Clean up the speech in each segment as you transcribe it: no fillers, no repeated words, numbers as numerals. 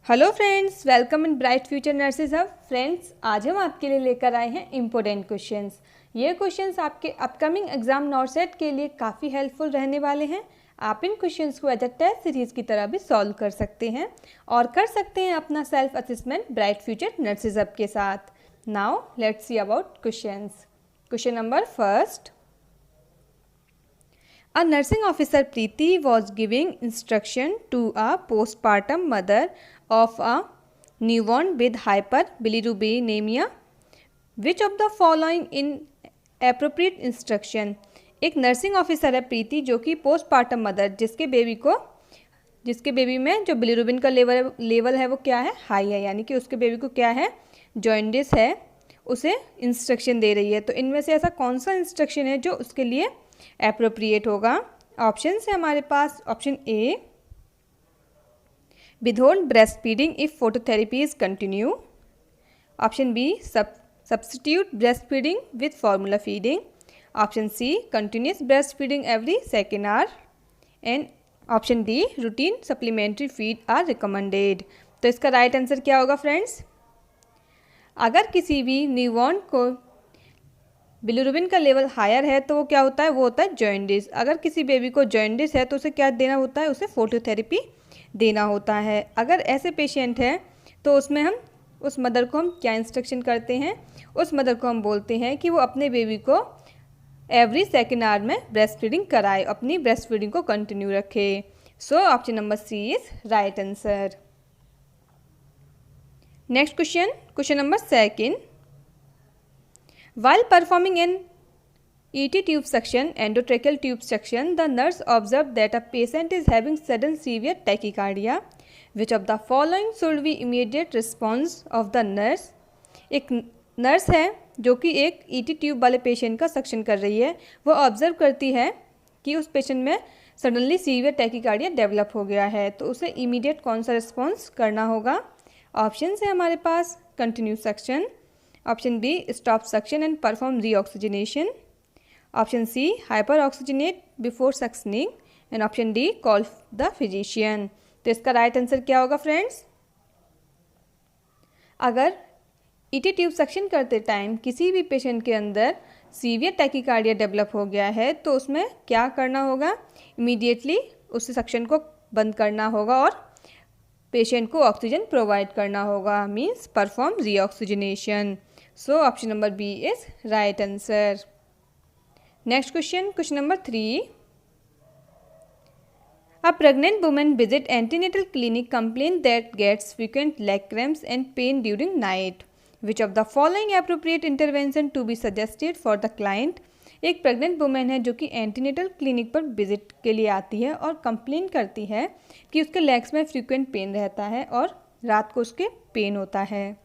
Hello friends, welcome in bright future nurses hub. Friends, आज हम आपके लिए लेकर आए हैं इम्पोर्टेंट क्वेश्चंस। ये क्वेश्चंस आपके अपकमिंग एग्जाम नॉर्सेट के लिए काफ़ी हेल्पफुल रहने वाले हैं। आप इन क्वेश्चंस को एज अ टेस्ट सीरीज की तरह भी सॉल्व कर सकते हैं और कर सकते हैं अपना self assessment bright future nurses hub के साथ। Now let's see about questions. Question number first, A nursing officer Preeti was giving instruction to a postpartum mother of a newborn with hyperbilirubinemia. Which of the following in appropriate instruction? एक nursing officer है प्रीति, जो कि postpartum mother जिसके baby में जो bilirubin का level है वो क्या है, हाई है, यानी कि उसके बेबी को क्या है, जॉइंडिस है, उसे इंस्ट्रक्शन दे रही है। तो इनमें से ऐसा कौन सा इंस्ट्रक्शन है जो उसके लिए एप्रोप्रिएट होगा? ऑप्शन है हमारे पास। Option A, withhold breast feeding if phototherapy is continue. Option B, substitute breast feeding with formula feeding. Option C, continuous breast feeding every second hour. And option D, routine supplementary feed are recommended. तो इसका right answer क्या होगा friends? अगर किसी भी newborn को bilirubin का level higher है तो वो क्या होता है, वो होता है जॉइंडिस। अगर किसी बेबी को जॉइंडिस है तो उसे क्या देना होता है, उसे फोटोथेरेपी देना होता है। अगर ऐसे पेशेंट हैं तो उसमें हम उस मदर को हम क्या इंस्ट्रक्शन करते हैं, उस मदर को हम बोलते हैं कि वो अपने बेबी को एवरी सेकेंड आवर में ब्रेस्ट फीडिंग कराए, अपनी ब्रेस्ट फीडिंग को कंटिन्यू रखे। So option number C is right answer. Next question, question number second, while performing an ET tube suction, endotracheal tube suction, the nurse observed that a patient is having sudden severe tachycardia. Which of the following should be immediate response of the nurse? एक nurse है जो कि एक ET tube वाले patient का suction कर रही है। वो ऑब्जर्व करती है कि उस पेशेंट में सडनली सीवियर टैकीकार्डिया डेवलप हो गया है, तो उसे इमीडिएट कौन सा रिस्पॉन्स करना होगा? ऑप्शन है हमारे पास, continue suction. Option B, stop suction and perform reoxygenation. Option C, hyper oxygenate before suctioning. And option D, call the physician. तो इसका राइट आंसर क्या होगा फ्रेंड्स? अगर ईटी ट्यूब सक्शन करते टाइम किसी भी पेशेंट के अंदर सीवियर टैकीकार्डिया डेवलप हो गया है तो उसमें क्या करना होगा? इमीडिएटली उस सक्शन को बंद करना होगा और पेशेंट को ऑक्सीजन प्रोवाइड करना होगा, means perform reoxygenation. So option number B is right answer. Next question, question number 3, A pregnant woman visit antenatal clinic complain that gets frequent leg cramps and pain during night. Which of the following appropriate intervention to be suggested for the client? एक pregnant women है जो कि antenatal clinic पर visit के लिए आती है और कंप्लेन करती है कि उसके लेग्स में फ्रीक्वेंट पेन रहता है और रात को उसके पेन होता है।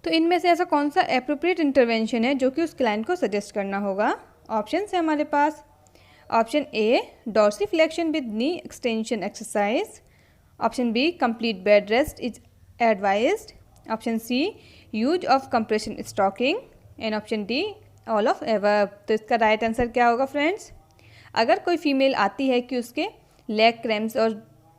तो इनमें से ऐसा कौन सा एप्रोप्रिएट इंटरवेंशन है जो कि उस क्लाइंट को सजेस्ट करना होगा? ऑप्शन है हमारे पास। Option A, dorsiflexion with knee extension exercise. Option B, complete bed rest is advised. Option C, use of compression stocking. And option D, all of above. तो इसका राइट आंसर क्या होगा फ्रेंड्स? अगर कोई फीमेल आती है कि उसके लेग क्रैम्प्स और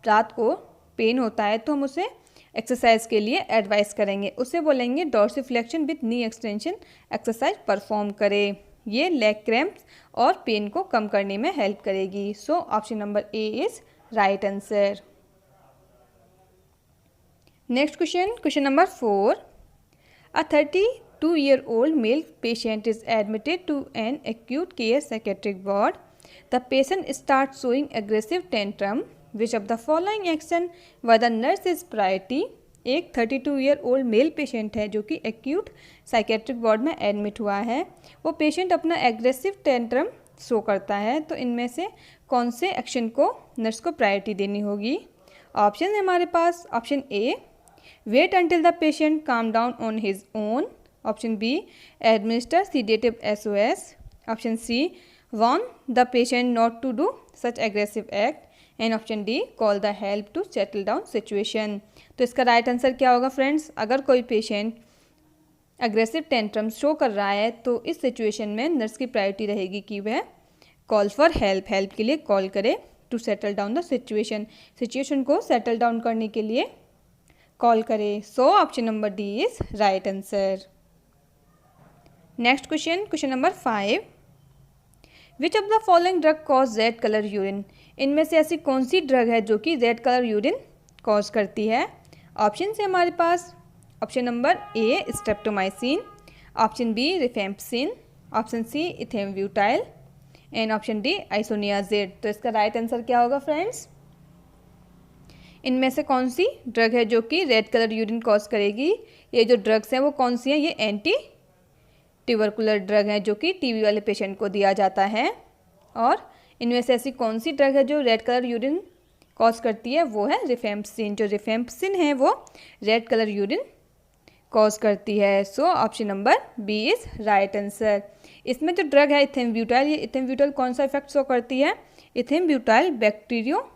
रात को पेन होता है तो हम उसे एक्सरसाइज के लिए एडवाइस करेंगे, उसे बोलेंगे dorsiflexion with knee extension exercise perform करे। ये लेग क्रैम्प्स और पेन को कम करने में हेल्प करेगी। सो option number A is right answer. Next question, question number 4, A 32-year-old male patient is admitted to an acute care psychiatric ward. The patient starts showing aggressive tantrum. Which of the following action by the nurse is priority? एक 32-year-old male patient है जो कि acute psychiatric ward में admit हुआ है। वो patient अपना aggressive tantrum show करता है, तो इनमें से कौन से एक्शन को नर्स को प्रायोरिटी देनी होगी? ऑप्शन है हमारे पास। Option A, wait until the patient calm down on his own. Option B, administer sedative SOS। Option C, warn the patient not to do such aggressive act. And option D, call the help to settle down situation. तो इसका right answer क्या होगा friends? अगर कोई patient aggressive tantrum show कर रहा है तो इस सिचुएशन में नर्स की प्रायोरिटी रहेगी कि वह कॉल फॉर हेल्प के लिए कॉल करे to settle down the situation को सेटल डाउन करने के लिए कॉल करें। So option number D is right answer. Next question number 5, which of the following drug cause red colour urine? इनमें से ऐसी कौन सी ड्रग है जो कि रेड कलर यूरिन कॉज करती है? ऑप्शन है हमारे पास option number A streptomycin, option B rifampicin, option C ethambutol and option D isoniazid. तो इसका राइट आंसर क्या होगा फ्रेंड्स? इनमें से कौन सी ड्रग है जो कि रेड कलर यूरिन कॉज करेगी? ये जो ड्रग्स हैं वो कौन सी हैं? ये एंटी ट्यूबरकुलर ड्रग हैं जो कि टीबी वाले पेशेंट को दिया जाता है। और इनमें से ऐसी कौन सी ड्रग है जो रेड कलर यूरिन कॉज करती है? वो है रिफेम्पसिन। जो रिफेम्पसिन है वो रेड कलर यूरिन कॉज करती है। So option number B is right answer. इसमें जो ड्रग है इथेम्ब्यूटाइल, ये इथेम्ब्यूटाइल कौन सा इफेक्ट शो करती है? इथेम्ब्यूटाइल बैक्टीरियो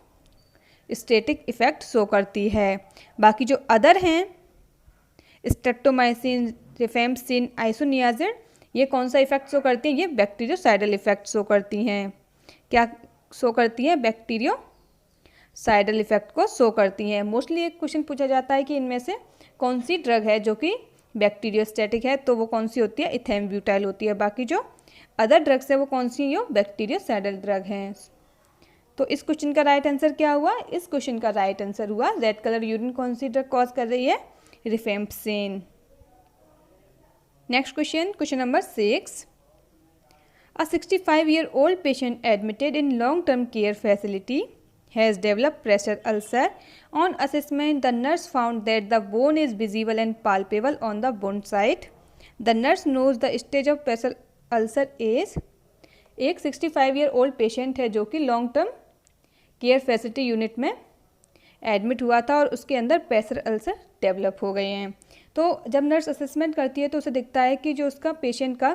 स्टेटिक इफेक्ट शो करती है। बाकी जो अदर हैं स्ट्रेप्टोमाइसिन, रिफेम्पसिन, आइसोनियाज़िड, ये कौन सा इफेक्ट शो करती हैं? ये बैक्टीरियोसाइडल इफेक्ट शो करती हैं। क्या शो करती हैं? बैक्टीरियोसाइडल इफेक्ट को शो करती हैं। मोस्टली एक क्वेश्चन पूछा जाता है कि इनमें से कौन सी ड्रग है जो कि बैक्टीरियोस्टैटिक है, तो वो कौन सी होती है? इथेम्ब्यूटाइल होती है। बाकी जो अदर ड्रग्स है वो कौन सी हैं? बैक्टीरियोसाइडल ड्रग हैं। तो इस क्वेश्चन का राइट आंसर क्या हुआ? इस क्वेश्चन का राइट आंसर हुआ रेड कलर यूरिन कौन सी ड्रग कॉज कर रही है? रिफेम्पसिन। Next question number 6, a 65-year-old patient admitted in long-term care facility has developed pressure ulcer. On assessment, the nurse found that the bone is visible and palpable on the bone site. The nurse knows the stage of pressure ulcer is। एक 65-year-old patient है जो कि long term care facility unit में admit हुआ था और उसके अंदर प्रेशर अल्सर डेवलप हो गए हैं। तो जब नर्स असेसमेंट करती है तो उसे दिखता है कि जो उसका पेशेंट का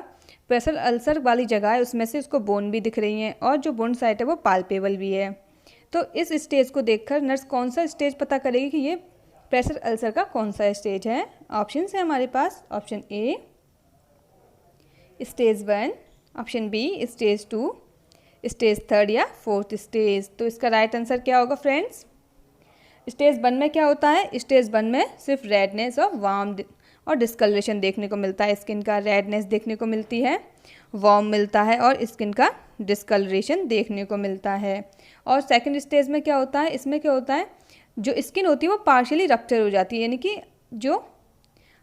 प्रेशर अल्सर वाली जगह है उसमें से उसको बोन भी दिख रही हैं और जो बोन साइट है वो पाल्पेबल भी है। तो इस स्टेज को देखकर नर्स कौन सा स्टेज पता करेगी कि ये प्रेशर अल्सर का कौन सा स्टेज है? ऑप्शन है हमारे पास option A stage 1, option B stage 2, stage 3 या 4th स्टेज। तो इसका राइट आंसर क्या होगा फ्रेंड्स? स्टेज 1 में क्या होता है? स्टेज 1 में सिर्फ रेडनेस और वार्म और डिस्कलरेशन देखने को मिलता है। स्किन का रेडनेस देखने को मिलती है, वार्म मिलता है और स्किन का डिस्कलरेशन देखने को मिलता है। और सेकंड स्टेज में क्या होता है? इसमें क्या होता है? जो स्किन होती है वो पार्शियली रप्चर हो जाती है, यानी कि जो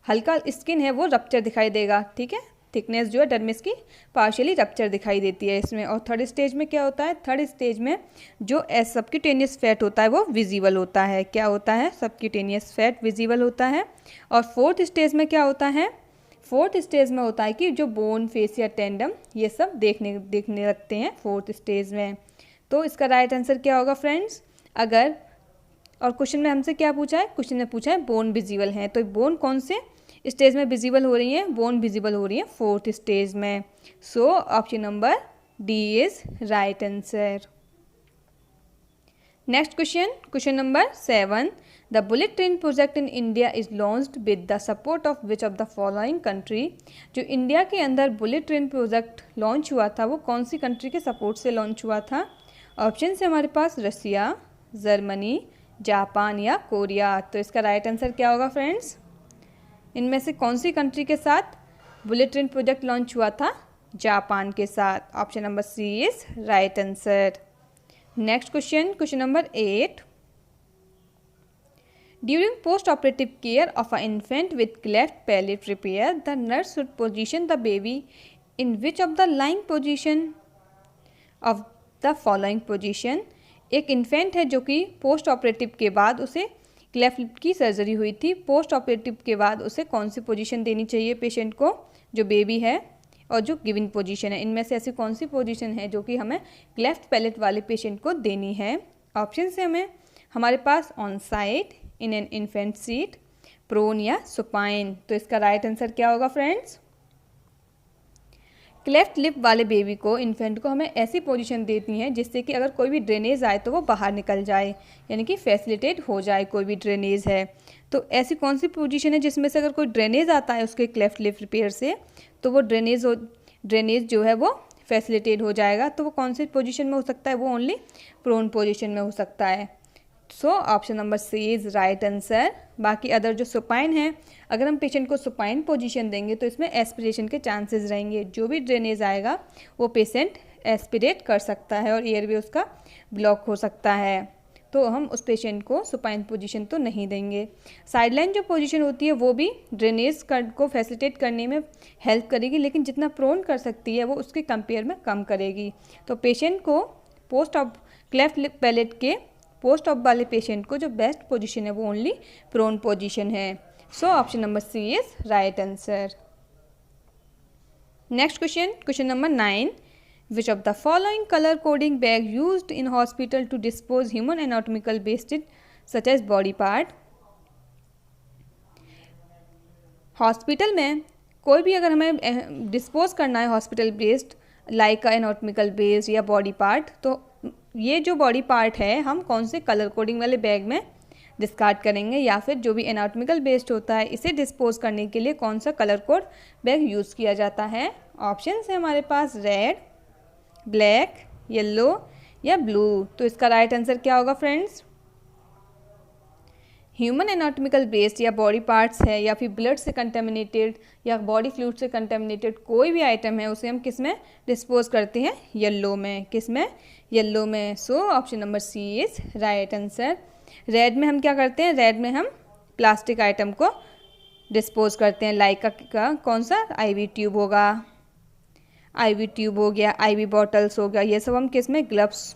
हल्का स्किन है वो रप्चर दिखाई देगा। ठीक है, थिकनेस जो है डर्मिस की पार्शियली रप्चर दिखाई देती है इसमें। और थर्ड स्टेज में क्या होता है? थर्ड स्टेज में जो सबक्यूटेनियस फैट होता है वो विजिबल होता है। क्या होता है? सबक्यूटेनियस फैट विजिबल होता है। और फोर्थ स्टेज में क्या होता है? फोर्थ स्टेज में होता है कि जो बोन, फेस या टेंडम ये सब देखने लगते हैं फोर्थ स्टेज में। तो इसका राइट आंसर क्या होगा फ्रेंड्स? अगर और क्वेश्चन में हमसे क्या पूछा है? क्वेश्चन में पूछा है बोन विजिबल हैं, तो बोन कौन से स्टेज में विजिबल हो रही हैं? बोन विजिबल हो रही है 4th स्टेज में। So option number D is right answer. Next question number 7, the bullet train project in India is launched with the support of which of the following country? जो India के अंदर bullet train project launch हुआ था वो कौन सी country के support से launch हुआ था? ऑप्शन है हमारे पास रसिया, जर्मनी, जापान या कोरिया। तो इसका राइट आंसर क्या होगा फ्रेंड्स? इनमें से कौन सी कंट्री के साथ बुलेट ट्रेन प्रोजेक्ट लॉन्च हुआ था? जापान के साथ। Option number C is right answer. Next question number 8, during post operative care of a infant with cleft palate repair the nurse should position the baby in which of the lying position of the following position? एक infant है जो कि post operative के बाद उसे cleft lip की surgery हुई थी। पोस्ट ऑपरेटिव के बाद उसे कौन सी पोजीशन देनी चाहिए पेशेंट को? जो बेबी है और जो गिवन पोजीशन है, इनमें से ऐसी कौन सी पोजीशन है जो कि हमें क्लेफ्ट पैलेट वाले पेशेंट को देनी है? ऑप्शन से हमारे पास on side, in an infant seat, prone या सुपाइन। तो इसका राइट आंसर क्या होगा फ्रेंड्स? क्लेफ्ट लिप वाले बेबी को, इन्फेंट को हमें ऐसी पोजीशन देती है जिससे कि अगर कोई भी ड्रेनेज आए तो वो बाहर निकल जाए, यानी कि फैसिलिटेट हो जाए कोई भी ड्रेनेज है। तो ऐसी कौन सी पोजीशन है जिसमें से अगर कोई ड्रेनेज आता है उसके क्लेफ्ट लिप रिपेयर से तो वो ड्रेनेज जो है वो फैसिलिटेट हो जाएगा। तो वो कौन सी पोजीशन में हो सकता है? वो ओनली प्रोन पोजीशन में हो सकता है। So option number C is right answer. बाकी अदर जो सुपाइन है, अगर हम पेशेंट को सुपाइन पोजीशन देंगे तो इसमें एस्पिरेशन के चांसेस रहेंगे। जो भी ड्रेनेज आएगा वो पेशेंट एस्पिरेट कर सकता है और एयरवे उसका ब्लॉक हो सकता है, तो हम उस पेशेंट को सुपाइन पोजीशन तो नहीं देंगे। साइडलाइन जो पोजीशन होती है वो भी ड्रेनेज को फैसिलिटेट करने में हेल्प करेगी, लेकिन जितना प्रोन कर सकती है वो उसके कंपेयर में कम करेगी। तो पेशेंट को post of cleft lip palate के पोस्ट ऑफ वाले पेशेंट को जो बेस्ट पोजीशन है वो ओनली प्रोन पोजीशन है। So option number C is right answer. Next question, question number 9, which of the following color coding bag used in hospital to dispose human anatomical waste such as body part? Hospital में कोई भी अगर हमें dispose करना है hospital waste like anatomical waste या body part, तो ये जो बॉडी पार्ट है हम कौन से कलर कोडिंग वाले बैग में डिस्कार्ड करेंगे, या फिर जो भी एनाटॉमिकल वेस्ट होता है इसे डिस्पोज करने के लिए कौन सा कलर कोड बैग यूज़ किया जाता है। ऑप्शन है हमारे पास रेड, ब्लैक, येलो या ब्लू। तो इसका राइट आंसर क्या होगा फ्रेंड्स? ह्यूमन एनाटॉमिकल वेस्ट या बॉडी पार्ट्स है या फिर ब्लड से कंटेमिनेटेड या बॉडी फ्लूइड से कंटेमिनेटेड कोई भी आइटम है उसे हम किस में डिस्पोज करते हैं? येलो में। किस में? येलो में। So option number C is right answer. Red में हम क्या करते हैं? रेड में हम प्लास्टिक आइटम को डिस्पोज करते हैं, लाइक का कौन सा IV ट्यूब होगा, IV ट्यूब हो गया, IV बॉटल्स हो गया, ये सब हम किस में? ग्लव्स,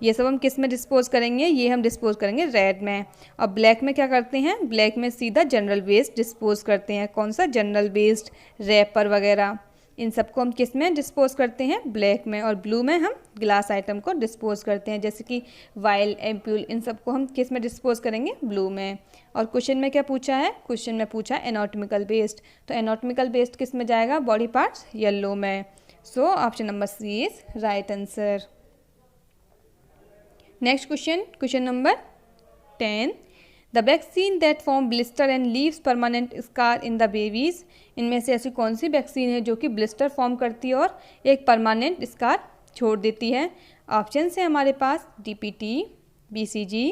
ये सब हम किस में डिस्पोज करेंगे? ये हम डिस्पोज करेंगे रेड में। और ब्लैक में क्या करते हैं? ब्लैक में सीधा जनरल वेस्ट डिस्पोज करते हैं। कौन सा? जनरल वेस्ट, रैपर वगैरह, इन सबको हम किस में डिस्पोज करते हैं? ब्लैक में। और ब्लू में हम ग्लास आइटम को डिस्पोज करते हैं, जैसे कि वाइल, एम्प्यूल, इन सबको हम किस में डिस्पोज करेंगे? ब्लू में। और क्वेश्चन में क्या पूछा है? क्वेश्चन में पूछा है एनाटॉमिकल वेस्ट, तो एनाटॉमिकल वेस्ट किस में जाएगा? बॉडी पार्ट्स, येलो में। So option number C is right answer. Next question, question number 10, the vaccine that form blister and leaves permanent scar in the babies. इनमें से ऐसी कौन सी वैक्सीन है जो कि ब्लिस्टर फॉर्म करती है और एक परमानेंट स्कार छोड़ देती है? ऑप्शन है हमारे पास DPT, BCG,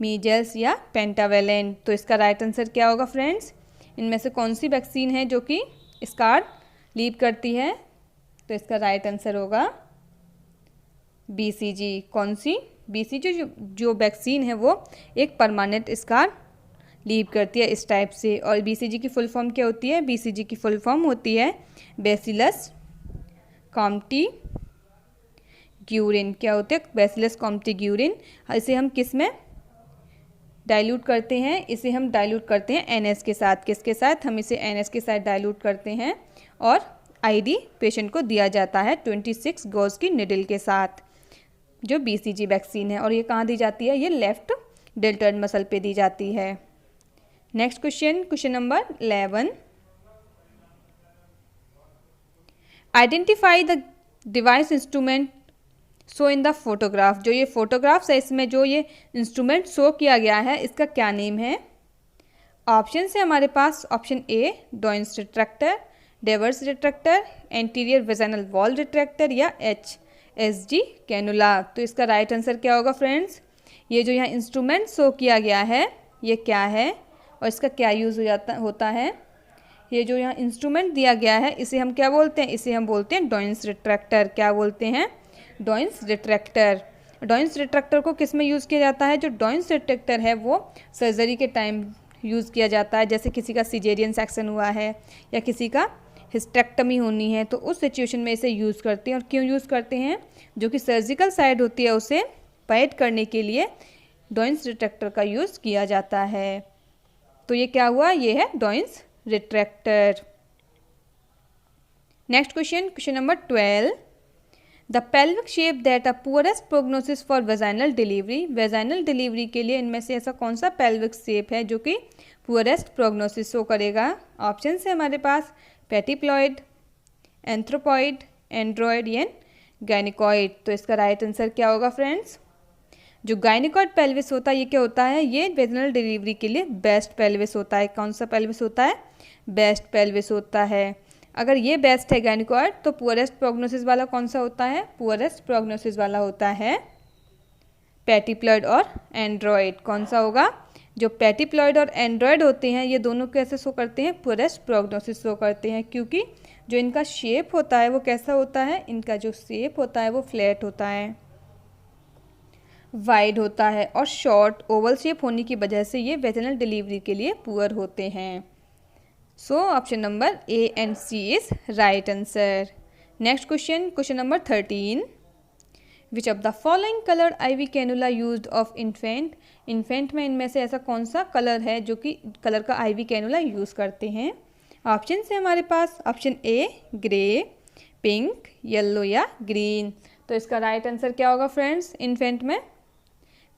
मीजल्स या पेंटावेलेंट। तो इसका राइट आंसर क्या होगा फ्रेंड्स? इनमें से कौन सी वैक्सीन है जो कि स्कार लीव करती है? तो इसका राइट आंसर होगा BCG। कौन सी? BCG जो वैक्सीन है वो एक परमानेंट स्कार लीव करती है इस टाइप से। और BCG की फुल फॉर्म क्या होती है? BCG की फुल फॉर्म होती है बैसिलस कॉम्टी ग्यूरिन। क्या होते हैं? Bacillus Calmette Guérin. इसे हम किस में डाइल्यूट करते हैं? इसे हम डाइल्यूट करते हैं NS के साथ। किसके साथ? हम इसे NS के साथ डाइल्यूट करते हैं और ID पेशेंट को दिया जाता है 26 गॉज की निडल के साथ, जो BCG वैक्सीन है। और ये कहाँ दी जाती है? ये लेफ्ट डेल्टर्ड मसल पे दी जाती है। Next question, question number 11, identify the device instrument show in the photograph. जो ये फोटोग्राफ्स है इसमें जो ये इंस्ट्रूमेंट शो किया गया है इसका क्या नेम है? ऑप्शन है हमारे पास option A Doyen's retractor, Deaver's retractor, anterior vaginal wall retractor या HSG कैनुला। तो इसका राइट आंसर क्या होगा फ्रेंड्स? ये जो यहाँ इंस्ट्रूमेंट शो किया गया है ये क्या है और इसका क्या यूज़ होता है? ये जो यहाँ इंस्ट्रूमेंट दिया गया है इसे हम क्या बोलते हैं? इसे हम बोलते हैं डॉइंस रिट्रैक्टर। क्या बोलते हैं? डॉइंस रिट्रैक्टर। डॉइंस रिट्रैक्टर को किस में यूज़ किया जाता है? जो डॉइंस रिट्रैक्टर है वो सर्जरी के टाइम यूज़ किया जाता है, जैसे किसी का सिजेरियन सेक्शन हुआ है या किसी का हिस्टेक्टमी होनी है तो उस सिचुएशन में इसे यूज़ करते हैं। और क्यों यूज़ करते हैं? जो कि सर्जिकल साइड होती है उसे पैड करने के लिए डॉइंस रिट्रैक्टर का यूज़ किया जाता है। तो ये क्या हुआ? ये है Doyen's retractor. Next question, question number 12, the pelvic shape that a poorest prognosis for vaginal delivery. Vaginal delivery के लिए इनमें से ऐसा कौन सा पेल्विक शेप है जो कि पुअरेस्ट प्रोग्नोसिस शो करेगा? ऑप्शन है हमारे पास पेटिप्लॉइड, एंथ्रोपॉइड, एंड्रॉइड या गायनिकॉइड। तो इसका राइट आंसर क्या होगा फ्रेंड्स? जो गायनिकॉइड पेल्विस होता है ये क्या होता है? ये वेजिनल डिलीवरी के लिए बेस्ट पेल्विस होता है। कौन सा पेल्विस होता है? बेस्ट पेल्विस होता है। अगर ये बेस्ट है गायनिकॉइड तो पुअरेस्ट प्रोग्नोसिस वाला कौन सा होता है? पुअरेस्ट प्रोग्नोसिस वाला होता है पैटीप्लॉइड और एंड्रॉयड। कौन सा होगा? जो पैटीप्लॉइड और एंड्रॉयड होते हैं ये दोनों कैसे शो करते हैं? पुअरेस्ट प्रोग्नोसिस शो करते हैं, क्योंकि जो इनका शेप होता है वो कैसा होता है? इनका जो शेप होता है वो फ्लैट होता है, वाइड होता है और शॉर्ट ओवल शेप होने की वजह से ये वेजिनल डिलीवरी के लिए पुअर होते हैं। So option number A and C is right answer. Next question, question number 13, which of the following coloured IV cannula used of infant. Infant में इनमें से ऐसा कौन सा कलर है जो कि कलर का IV कैनुला यूज़ करते हैं? ऑप्शन है हमारे पास, option A grey, pink, yellow या ग्रीन। तो इसका राइट आंसर क्या होगा फ्रेंड्स? इन्फेंट में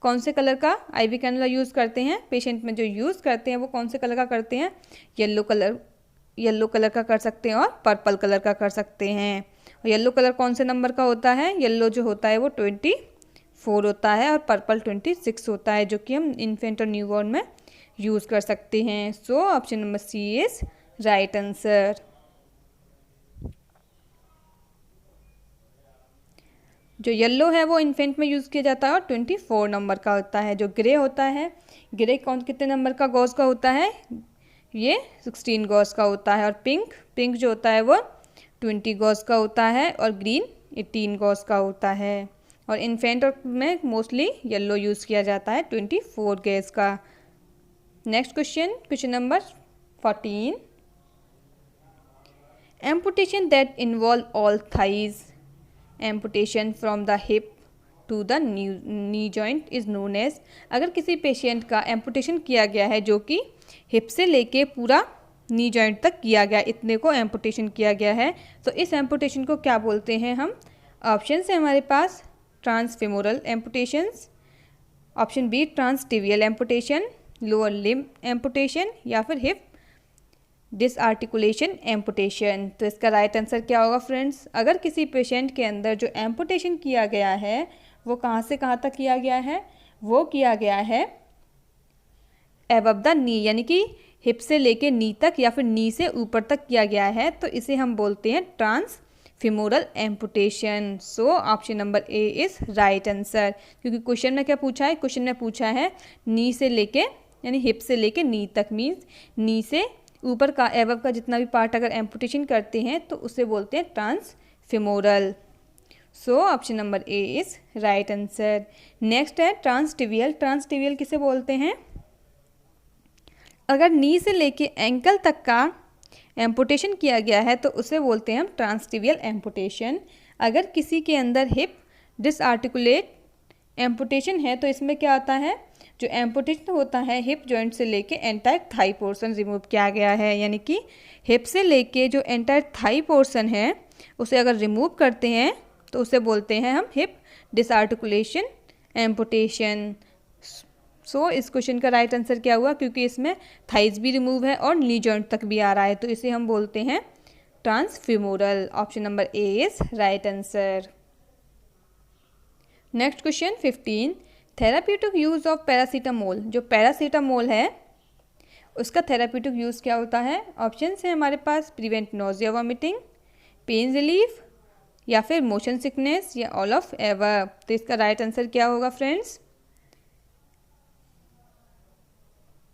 कौन से कलर का IV कैनुला यूज़ करते हैं? पेशेंट में जो यूज़ करते हैं वो कौन से कलर का करते हैं? येलो कलर का कर सकते हैं और पर्पल कलर का कर सकते हैं। और येलो कलर कौन से नंबर का होता है? येलो जो होता है वो 24 होता है और पर्पल 26 होता है, जो कि हम इन्फेंट और न्यूबॉर्न में यूज़ कर सकते हैं। So option number C is right answer. जो येलो है वो इन्फेंट में यूज़ किया जाता है और 24 नंबर का होता है। जो ग्रे होता है, ग्रे कितने नंबर का गॉज का होता है? ये 16 गॉज का होता है। और पिंक जो होता है वो 20 गॉज का होता है और ग्रीन 18 गॉज का होता है। और इन्फेंट में मोस्टली येलो यूज़ किया जाता है 24 गैस का। Next question, question number 14, amputation that involve all thighs. Amputation from the hip to the knee joint is known as. अगर किसी पेशेंट का एम्पुटेशन किया गया है जो कि हिप से लेके पूरा नी जॉइंट तक किया गया, इतने को एम्पुटेशन किया गया है, तो इस एम्पुटेशन को क्या बोलते हैं हम? ऑप्शन है हमारे पास, transfemoral amputations, option B transtibial amputation, lower limb amputation या फिर हिप डिसआर्टिकुलेशन एम्पुटेशन। तो इसका राइट आंसर क्या होगा फ्रेंड्स? अगर किसी पेशेंट के अंदर जो एम्पुटेशन किया गया है वो कहाँ से कहाँ तक किया गया है? वो किया गया है एबव द नी, यानी कि हिप से लेके नी तक या फिर नी से ऊपर तक किया गया है, तो इसे हम बोलते हैं transfemoral amputation. So option number A is right answer, क्योंकि क्वेश्चन में क्या पूछा है? क्वेश्चन में पूछा है नी से लेके, यानी हिप से लेके नी तक, मीन्स नी से ऊपर का एबव का जितना भी पार्ट अगर एम्पुटेशन करते हैं तो उसे बोलते हैं transfemoral. So option number A is right answer. Next है ट्रांसटिबियल। ट्रांसटिबियल किसे बोलते हैं? अगर नी से लेके एंकल तक का एम्पुटेशन किया गया है तो उसे बोलते हैं हम ट्रांसटिबियल एम्पुटेशन। अगर किसी के अंदर हिप डिसआर्टिकुलेट एम्पुटेशन है तो इसमें क्या आता है? जो एम्पुटेशन होता है हिप जॉइंट से लेके एंटायर थाई पोर्शन रिमूव किया गया है, यानी कि हिप से लेके जो एंटायर थाई पोर्शन है उसे अगर रिमूव करते हैं तो उसे बोलते हैं हम हिप डिसआर्टिकुलेशन एम्पुटेशन। सो इस क्वेश्चन का राइट आंसर क्या हुआ? क्योंकि इसमें थाइज भी रिमूव है और नी जॉइंट तक भी आ रहा है, तो इसे हम बोलते हैं transfemoral. Option number A is right answer. Next question 15, therapeutic use of paracetamol. जो पैरासीटामोल है उसका थेराप्यूटिक यूज़ क्या होता है? ऑप्शन है हमारे पास, prevent nausea vomiting, pain relief या फिर मोशन सिकनेस या ऑल ऑफ एवर। तो इसका राइट आंसर क्या होगा फ्रेंड्स?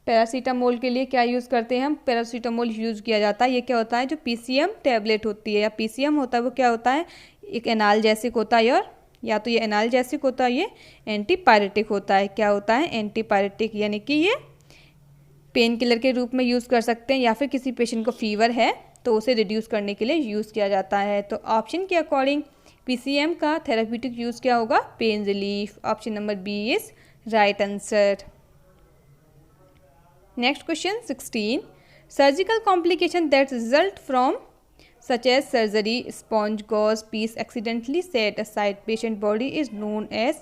पैरासीटामोल के लिए क्या यूज़ करते हैं हम? पैरासीटामोल यूज़ किया जाता है, ये क्या होता है? जो PCM टैबलेट होती है या PCM होता है वो क्या होता है? एक एनाल्जेसिक होता है, और या तो ये एनाल्जेसिक होता है, ये एंटीपायरेटिक होता है। क्या होता है? एंटीपायरेटिक, यानी कि ये पेन किलर के रूप में यूज़ कर सकते हैं या फिर किसी पेशेंट को फीवर है तो उसे रिड्यूस करने के लिए यूज़ किया जाता है। तो ऑप्शन के अकॉर्डिंग PCM का थेराप्यूटिक यूज़ क्या होगा? Pain relief. Option number B is right answer. Next question 16, surgical complication that result from such as surgery, sponge gauze piece accidentally set aside patient body is known as।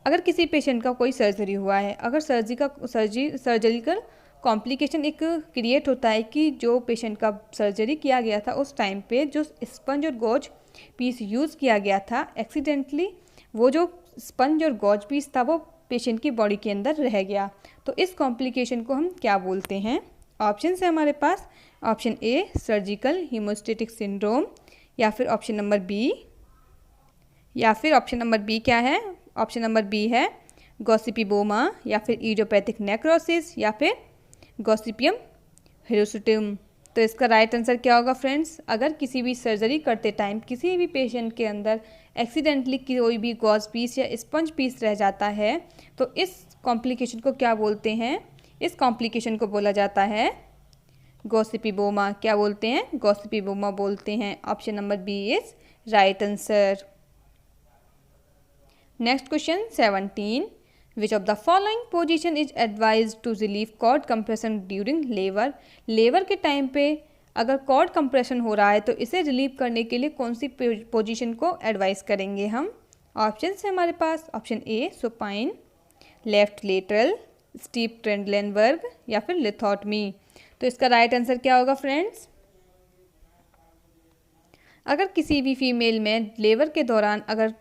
अगर किसी patient का कोई surgery हुआ है, अगर surgical complication एक create होता है कि जो पेशेंट का सर्जरी किया गया था उस टाइम पे जो स्पंज और गॉज पीस यूज़ किया गया था, एक्सीडेंटली वो जो स्पंज और गॉज पीस था वो पेशेंट की बॉडी के अंदर रह गया, तो इस कॉम्प्लिकेशन को हम क्या बोलते हैं? ऑप्शन है हमारे पास, ऑप्शन ए सर्जिकल हीमोस्टेटिक सिंड्रोम, या फिर ऑप्शन नंबर बी क्या है? ऑप्शन नंबर बी है गॉसिपिबोमा या फिर इडियोपैथिक नेक्रोसिस या फिर गॉसिपियम हिरोसिटम। तो इसका राइट आंसर क्या होगा फ्रेंड्स? अगर किसी भी सर्जरी करते टाइम किसी भी पेशेंट के अंदर एक्सीडेंटली कोई भी गॉज पीस या स्पंज पीस रह जाता है तो इस कॉम्प्लिकेशन को क्या बोलते हैं? इस कॉम्प्लिकेशन को बोला जाता है गॉसिपिबोमा। क्या बोलते हैं? गॉसिपिबोमा बोलते हैं। Option number B is right answer. Next question 17, which of the following position is advised to relieve cord compression during labour? Labour के टाइम पे अगर कॉर्ड कंप्रेशन हो रहा है तो इसे रिलीव करने के लिए कौन सी पोजीशन को एडवाइस करेंगे हम? ऑप्शन है हमारे पास, option A supine, left lateral, steep Trendelenburg या फिर लिथोटमी। तो इसका राइट आंसर क्या होगा फ्रेंड्स? अगर किसी भी फीमेल में लेबर के दौरान अगर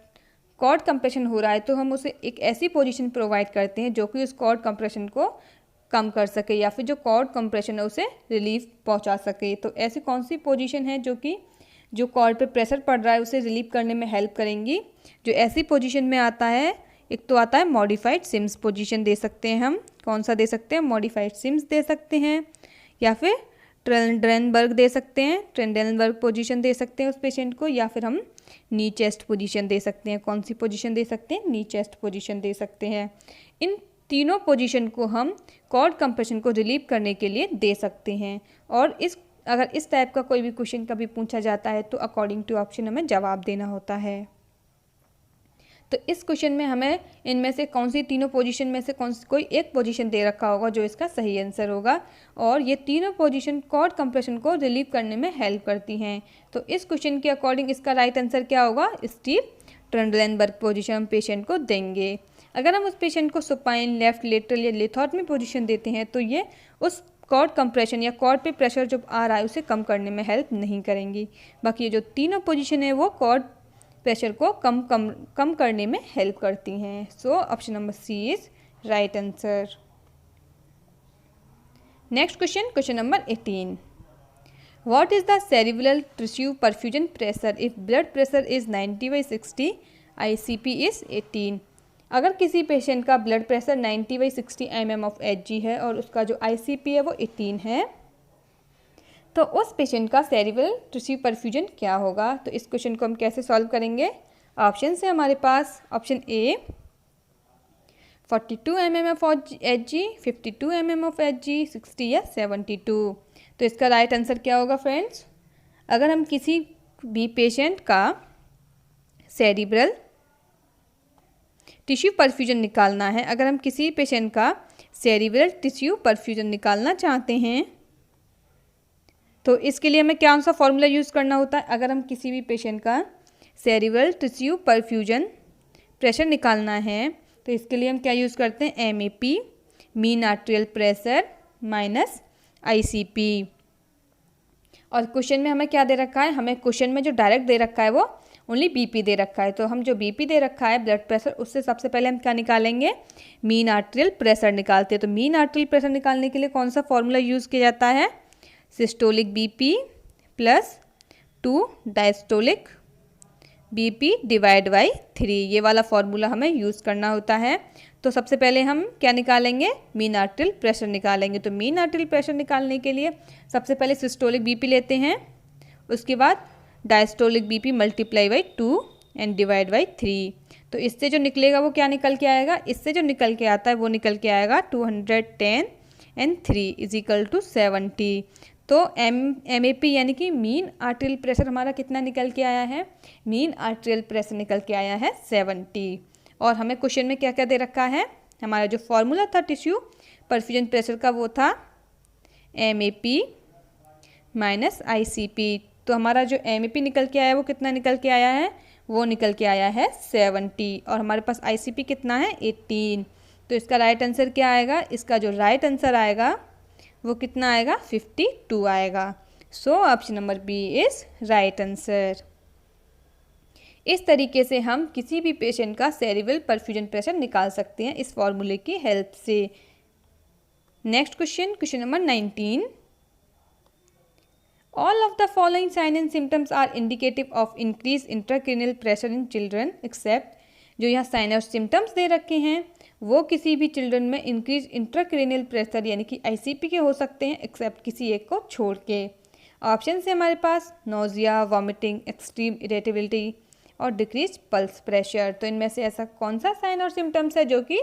कॉर्ड कंप्रेशन हो रहा है तो हम उसे एक ऐसी पोजीशन प्रोवाइड करते हैं जो कि उस कॉर्ड कंप्रेशन को कम कर सके या फिर जो कॉर्ड कंप्रेशन है उसे रिलीफ पहुंचा सके। तो ऐसी कौन सी पोजीशन है जो कि जो कॉर्ड पे प्रेशर पड़ रहा है उसे रिलीव करने में हेल्प करेंगी? जो ऐसी पोजीशन में आता है, एक तो आता है मॉडिफाइड सिम्स पोजीशन दे सकते हैं हम। कौन सा दे सकते हैं? मॉडिफाइड सिम्स दे सकते हैं या फिर ट्रेंडेनबर्ग दे सकते हैं, ट्रेंडेनबर्ग पोजीशन दे सकते हैं उस पेशेंट को, या फिर हम नी चेस्ट पोजीशन दे सकते हैं। कौन सी पोजीशन दे सकते हैं? नी चेस्ट पोजीशन दे सकते हैं। इन तीनों पोजीशन को हम कॉर्ड कंप्रेशन को रिलीव करने के लिए दे सकते हैं। और अगर इस टाइप का कोई भी क्वेश्चन कभी पूछा जाता है तो अकॉर्डिंग टू ऑप्शन हमें जवाब देना होता है। तो इस क्वेश्चन में हमें इनमें से कौन सी तीनों पोजीशन में से कोई एक पोजीशन दे रखा होगा जो इसका सही आंसर होगा, और ये तीनों पोजीशन कॉर्ड कंप्रेशन को रिलीव करने में हेल्प करती हैं। तो इस क्वेश्चन के अकॉर्डिंग इसका राइट आंसर क्या होगा? स्टीप ट्रेंडलेनबर्ग पोजीशन हम पेशेंट को देंगे। अगर हम उस पेशेंट को सुपाइन, लेफ्ट लेटरल या लिथोटमी पोजीशन देते हैं तो ये उस कॉर्ड कंप्रेशन या कॉर्ड पे प्रेशर जो आ रहा है उसे कम करने में हेल्प नहीं करेंगी। बाकी ये जो तीनों पोजीशन है वो कॉर्ड प्रेशर को कम करने में हेल्प करती हैं। So option number C is right answer. Next question, question number 18, what is the cerebral tissue perfusion pressure if blood pressure is 90/60, ICP is 18? अगर किसी पेशेंट का blood pressure 90/60 mm of Hg है और उसका जो ICP है वो 18 है तो उस पेशेंट का सेरिब्रल टिश्यू परफ्यूजन क्या होगा? तो इस क्वेश्चन को हम कैसे सॉल्व करेंगे? ऑप्शन है हमारे पास, option A 42 mm of Hg, 52 mm of Hg, 60 या 72। तो इसका राइट आंसर क्या होगा फ्रेंड्स? अगर हम किसी भी पेशेंट का सेरिब्रल टिश्यू परफ्यूजन निकालना है, अगर हम किसी पेशेंट का सेरिब्रल टिश्यू परफ्यूजन निकालना चाहते हैं तो इसके लिए हमें कौन सा फॉर्मूला यूज़ करना होता है? अगर हम किसी भी पेशेंट का सेरिब्रल टिश्यू परफ्यूजन प्रेशर निकालना है तो इसके लिए हम क्या यूज़ करते हैं? MAP, mean arterial pressure minus ICP। और क्वेश्चन में हमें क्या दे रखा है? हमें क्वेश्चन में जो डायरेक्ट दे रखा है वो ओनली BP दे रखा है। तो हम जो BP दे रखा है ब्लड प्रेशर, उससे सबसे पहले हम क्या निकालेंगे? मीन आर्टेरियल प्रेशर निकालते हैं। तो मीन आर्टेरियल प्रेशर निकालने के लिए कौन सा फॉर्मूला यूज़ किया जाता है? Systolic BP plus 2 diastolic BP divide by 3, ये वाला फॉर्मूला हमें यूज़ करना होता है। तो सबसे पहले हम क्या निकालेंगे? मीन आर्टेरियल प्रेशर निकालेंगे। तो मीन आर्टेरियल प्रेशर निकालने के लिए सबसे पहले सिस्टोलिक BP लेते हैं, उसके बाद diastolic BP multiply by 2 and divide by 3। तो इससे जो निकलेगा वो क्या निकल के आएगा? इससे जो निकल के आता है वो निकल के आएगा 210 एंड 3 इज इक्वल टू 70। तो MAP यानी कि मीन आर्टेरियल प्रेशर हमारा कितना निकल के आया है? मीन आर्टेरियल प्रेशर निकल के आया है 70। और हमें क्वेश्चन में क्या क्या दे रखा है? हमारा जो फॉर्मूला था टिश्यू परफ्यूजन प्रेशर का वो था MAP माइनस ICP। तो हमारा जो MAP निकल के आया है वो कितना निकल के आया है? वो निकल के आया है 70, और हमारे पास ICP कितना है? 18। तो इसका राइट आंसर क्या आएगा? इसका जो राइट आंसर आएगा वो कितना आएगा? 52 आएगा। So option number B is right answer. इस तरीके से हम किसी भी पेशेंट का सेरिब्रल परफ्यूजन प्रेशर निकाल सकते हैं इस फॉर्मूले की हेल्प से। Next question, question number 19, all of the following sign and symptoms are indicative of increase intracranial pressure in children except. जो यहाँ साइन और सिम्टम्स दे रखे हैं वो किसी भी चिल्ड्रन में इंक्रीज इंट्राक्रेनियल प्रेशर यानी कि ICP के हो सकते हैं एक्सेप्ट किसी एक को छोड़ के। ऑप्शन है हमारे पास नोजिया, वॉमिटिंग, एक्सट्रीम इरिटेबिलिटी और डिक्रीज पल्स प्रेशर। तो इनमें से ऐसा कौन सा साइन और सिम्टम्स है जो कि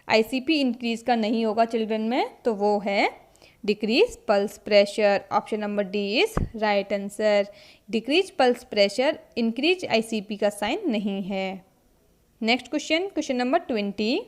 ICP इंक्रीज का नहीं होगा चिल्ड्रन में? तो वो है decrease pulse pressure. Option number D is right answer. Decrease pulse pressure increase ICP का साइन नहीं है। Next question, question number 20।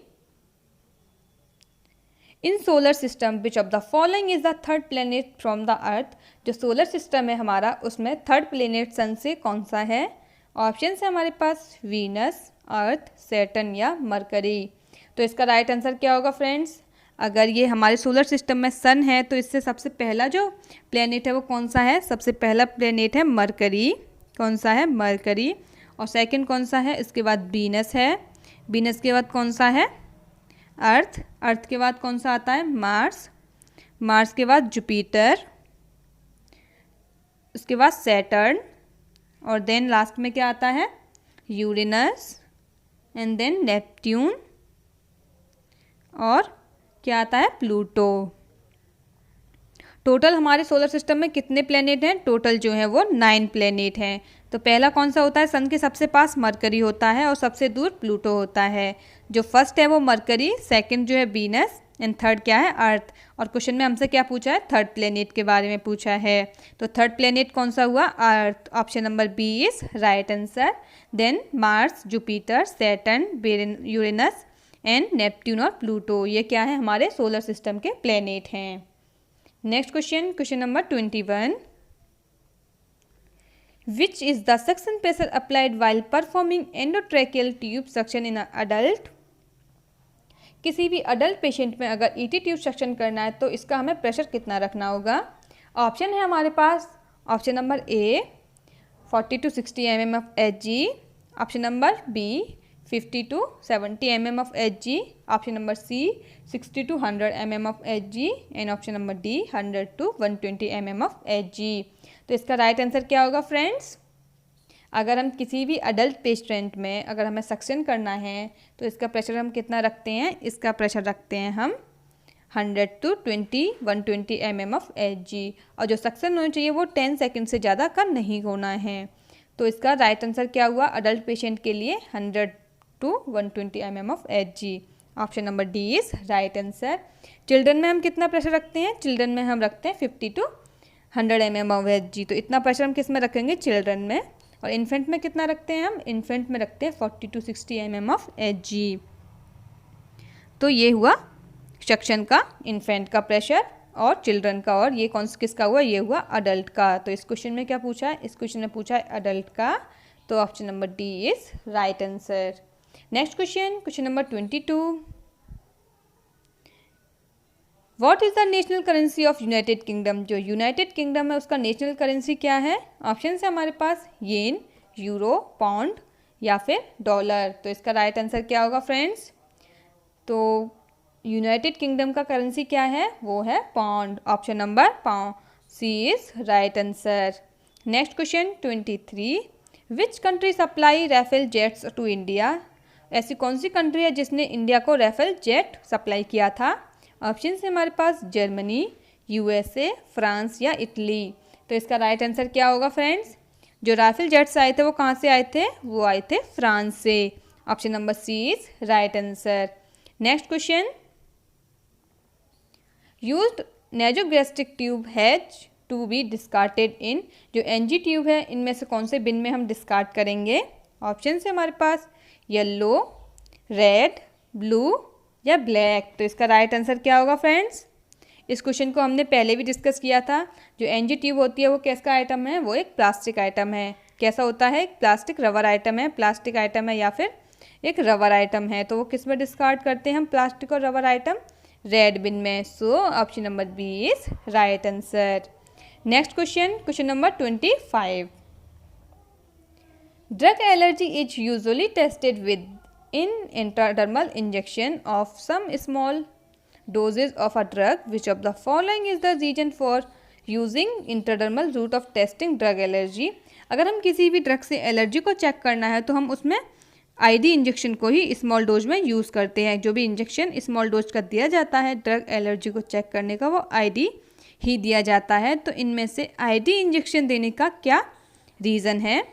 In solar system which of the following is the third planet from the earth. जो solar system है हमारा उसमें third planet सन से कौन सा है? ऑप्शन है हमारे पास वीनस, अर्थ, सैटर्न या मरकरी। तो इसका राइट आंसर क्या होगा फ्रेंड्स? अगर ये हमारे सोलर सिस्टम में सन है तो इससे सबसे पहला जो प्लेनेट है वो कौन सा है? सबसे पहला प्लेनेट है मरकरी। कौन सा है? मरकरी। और सेकंड कौन सा है? इसके बाद वीनस है। वीनस के बाद कौन सा है? अर्थ। अर्थ के बाद कौन सा आता है? मार्स। मार्स के बाद जुपिटर, उसके बाद सैटर्न, और देन लास्ट में क्या आता है? यूरेनस, एंड देन नेपट्यून, और क्या आता है? प्लूटो। टोटल हमारे सोलर सिस्टम में कितने प्लेनेट हैं? टोटल जो है वो 9 प्लेनेट हैं। तो पहला कौन सा होता है? सन के सबसे पास मरकरी होता है और सबसे दूर प्लूटो होता है। जो फर्स्ट है वो मरकरी, सेकंड जो है वीनस, एंड थर्ड क्या है? अर्थ। और क्वेश्चन में हमसे क्या पूछा है? थर्ड प्लेनेट के बारे में पूछा है। तो थर्ड प्लेनेट कौन सा हुआ? Earth. Option number B is right answer. Then Mars, Jupiter, Saturn, Uranus and Neptune और प्लूटो, ये क्या है? हमारे सोलर सिस्टम के प्लेनेट हैं। Next question, question number 21। Which is the suction pressure applied while performing endotracheal tube suction in adult. किसी भी adult patient में अगर ET ट्यूब सक्शन करना है तो इसका हमें प्रेशर कितना रखना होगा? ऑप्शन है हमारे पास। Option number A 40 to 60 mm of Hg। Option number B 50 to 70 mm of Hg। Option number C 60 to 100 mm of Hg and option number D 100 to 120 mm of Hg। तो इसका right answer क्या होगा friends? अगर हम किसी भी adult patient में अगर हमें सक्शन करना है तो इसका प्रेशर हम कितना रखते हैं? इसका प्रेशर रखते हैं हम 100 to 120 mm of Hg, और जो सक्शन होना चाहिए वो 10 सेकेंड से ज़्यादा का नहीं होना है। तो इसका राइट आंसर क्या हुआ अडल्ट पेशेंट के लिए? 100 to 120 mm of Hg। Option number D is right answer. Children में हम कितना प्रेशर रखते हैं? चिल्ड्रन में हम रखते हैं 50 to 100 mm of Hg। तो इतना प्रेशर हम किस में रखेंगे? चिल्ड्रन में। और इन्फेंट में कितना रखते हैं हम? इन्फेंट में रखते हैं 40 to 60 mm of Hg। तो ये हुआ सक्शन का इन्फेंट का प्रेशर और चिल्ड्रन का, और ये कौन किसका हुआ? ये हुआ अडल्ट का। तो इस क्वेश्चन में क्या पूछा है? इस क्वेश्चन में पूछा है अडल्ट का। तो option number D is right answer. Next question, question number 22। What is the national currency of United kingdom. जो यूनाइटेड किंगडम है उसका नेशनल करेंसी क्या है? ऑप्शन है हमारे पास येन, यूरो, पाउंड या फिर डॉलर। तो इसका राइट आंसर क्या होगा फ्रेंड्स? तो यूनाइटेड किंगडम का करेंसी क्या है? वो है pound. Option number pound C is right answer. Next question 23। Which country supply Rafale jets to India. ऐसी कौन सी कंट्री है जिसने इंडिया को राफेल जेट सप्लाई किया था? ऑप्शन है हमारे पास जर्मनी, USA, फ्रांस या इटली। तो इसका राइट आंसर क्या होगा फ्रेंड्स? जो राफेल जेट्स आए थे वो कहाँ से आए थे? वो आए थे फ्रांस से। Option number C is right answer. Next question, used nasogastric tube has to be discarded in. जो NG ट्यूब है इनमें से कौन से बिन में हम डिस्कार्ड करेंगे? ऑप्शन है हमारे पास येलो, रेड, ब्लू या ब्लैक। तो इसका राइट आंसर क्या होगा फ्रेंड्स? इस क्वेश्चन को हमने पहले भी डिस्कस किया था। जो NG ट्यूब होती है वो कैसा आइटम है? वो एक प्लास्टिक आइटम है। कैसा होता है? एक प्लास्टिक रबर आइटम है। प्लास्टिक आइटम है या फिर एक रबर आइटम है। तो वो किस में डिस्कार्ड करते हैं हम प्लास्टिक और रबर आइटम? रेड बिन में। So option number B is right answer. Next question, question number 25। Drug allergy is usually tested with in intradermal injection of some small doses of a drug. Which of the following is the reason for using intradermal route of testing drug allergy। अगर हम किसी भी drug से allergy को check करना है तो हम उसमें आईडी इंजेक्शन को ही स्मॉल डोज में यूज़ करते हैं। जो भी इंजेक्शन स्मॉल डोज का दिया जाता है ड्रग एलर्जी को चेक करने का, वो आईडी ही दिया जाता है। तो इनमें से आईडी इंजेक्शन देने का क्या रीज़न है?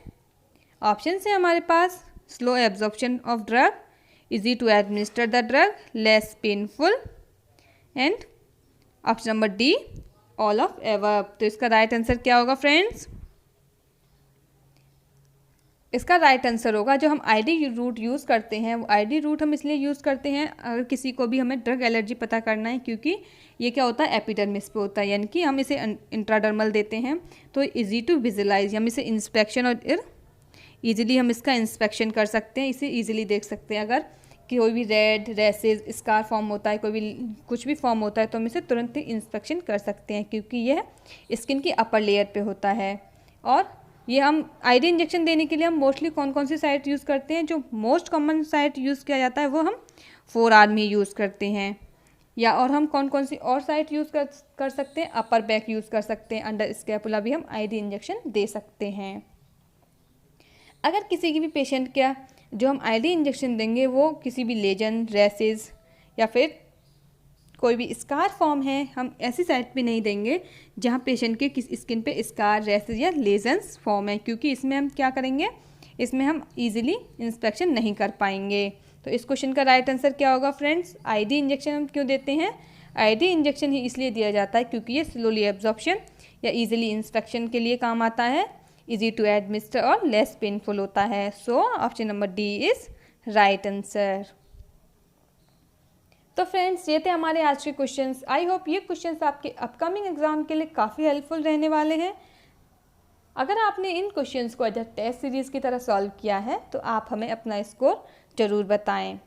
ऑप्शन है हमारे पास slow absorption of drug, easy to administer the drug, less painful, and option number D all of above. तो इसका राइट आंसर क्या होगा फ्रेंड्स? इसका राइट आंसर होगा, जो हम आईडी रूट यूज़ करते हैं वो आईडी रूट हम इसलिए यूज़ करते हैं अगर किसी को भी हमें ड्रग एलर्जी पता करना है, क्योंकि ये क्या होता है एपिडर्मिस पे होता है, यानी कि हम इसे इंट्राडर्मल देते हैं। तो इजी टू विजुलाइज, हम इसे इंस्पेक्शन और ईजिली हम इसका इंस्पेक्शन कर सकते हैं, इसे ईजिली देख सकते हैं। अगर कोई भी रेड रेसेस स्कार फॉर्म होता है, कोई भी कुछ भी फॉर्म होता है, तो हम इसे तुरंत ही इंस्पेक्शन कर सकते हैं, क्योंकि यह स्किन की अपर लेयर पे होता है। और ये हम आईडी इंजेक्शन देने के लिए हम मोस्टली कौन कौन सी साइट यूज़ करते हैं? जो मोस्ट कॉमन साइट यूज़ किया जाता है वो हम फोर आर्म ही यूज़ करते हैं, या और हम कौन कौन सी और साइट यूज़ कर सकते हैं? अपर बैक यूज़ कर सकते हैं, अंडर स्कैपुला भी हम आईडी इंजेक्शन दे सकते हैं। अगर किसी की भी पेशेंट क्या जो हम आईडी इंजेक्शन देंगे वो किसी भी लेजन, रेसेस या फिर कोई भी स्कार फॉर्म है, हम ऐसी साइट पे नहीं देंगे जहाँ पेशेंट के किस स्किन पे स्कार, रेसेस या लेजन्स फॉर्म है, क्योंकि इसमें हम क्या करेंगे, इसमें हम इजीली इंस्पेक्शन नहीं कर पाएंगे। तो इस क्वेश्चन का राइट आंसर क्या होगा फ्रेंड्स? आईडी इंजेक्शन हम क्यों देते हैं? आईडी इंजेक्शन ही इसलिए दिया जाता है क्योंकि ये स्लोली एब्जॉर्प्शन या ईजिली इंस्पेक्शन के लिए काम आता है, इजी टू एडमिनिस्टर और लेस पेनफुल होता है। So option number D is right answer. तो फ्रेंड्स ये थे हमारे आज के क्वेश्चंस। आई होप ये क्वेश्चंस आपके अपकमिंग एग्जाम के लिए काफ़ी हेल्पफुल रहने वाले हैं। अगर आपने इन क्वेश्चंस को एज टेस्ट सीरीज़ की तरह सॉल्व किया है तो आप हमें अपना स्कोर ज़रूर बताएं।